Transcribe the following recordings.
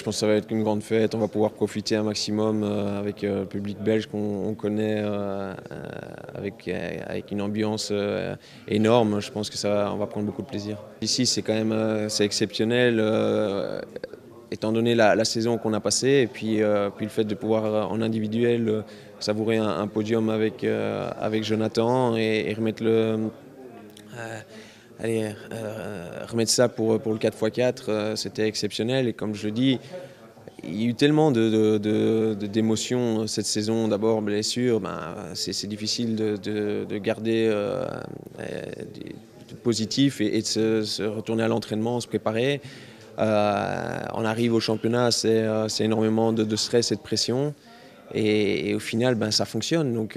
Je pense que ça va être une grande fête, on va pouvoir profiter un maximum avec le public belge qu'on connaît, avec une ambiance énorme. Je pense que on va prendre beaucoup de plaisir. Ici, c'est quand même c'est exceptionnel, étant donné la saison qu'on a passée, et puis le fait de pouvoir en individuel savourer un podium avec Jonathan et remettre remettre ça pour le 4x4, c'était exceptionnel. Et comme je le dis, il y a eu tellement d'émotions cette saison. D'abord, blessure, c'est difficile de garder du positif et de se retourner à l'entraînement, se préparer. On arrive au championnat, c'est énormément de stress et de pression. Et au final, ça fonctionne. Donc,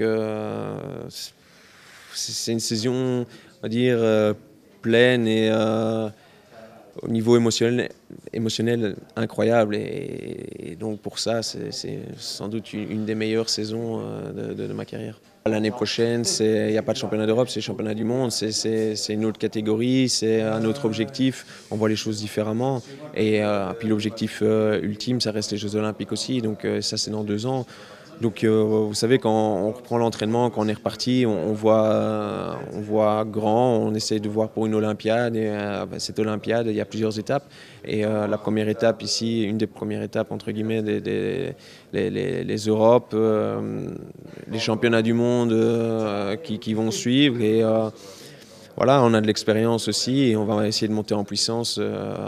c'est une saison, on va dire, pleine et au niveau émotionnel incroyable. Et donc pour ça, c'est sans doute une des meilleures saisons de ma carrière. L'année prochaine, il n'y a pas de championnat d'Europe, c'est le championnat du monde, c'est une autre catégorie, c'est un autre objectif, on voit les choses différemment. Et puis l'objectif ultime, ça reste les Jeux Olympiques aussi, donc ça c'est dans 2 ans. Donc vous savez, quand on reprend l'entraînement, quand on est reparti, on voit grand, on essaie de voir pour une Olympiade. Et cette Olympiade, il y a plusieurs étapes. Et la première étape ici, une des premières étapes entre guillemets, les Europes, les championnats du monde qui vont suivre. Et voilà, on a de l'expérience aussi et on va essayer de monter en puissance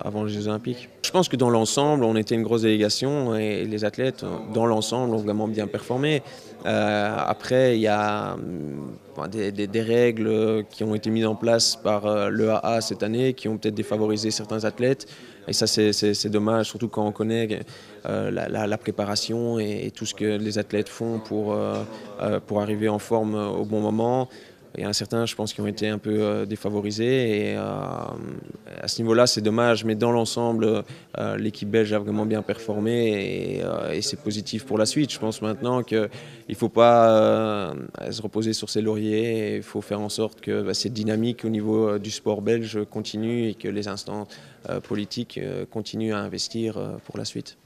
avant les Jeux Olympiques. Je pense que dans l'ensemble, on était une grosse délégation et les athlètes, dans l'ensemble, ont vraiment bien performé. Après, il y a des règles qui ont été mises en place par l'EAA cette année qui ont peut-être défavorisé certains athlètes. Et ça, c'est dommage, surtout quand on connaît la préparation et tout ce que les athlètes font pour arriver en forme au bon moment. Il y en a certains, je pense, qui ont été un peu défavorisés. Et à ce niveau-là, c'est dommage. Mais dans l'ensemble, l'équipe belge a vraiment bien performé et c'est positif pour la suite. Je pense maintenant qu'il ne faut pas se reposer sur ses lauriers. Il faut faire en sorte que cette dynamique au niveau du sport belge continue et que les instances politiques continuent à investir pour la suite.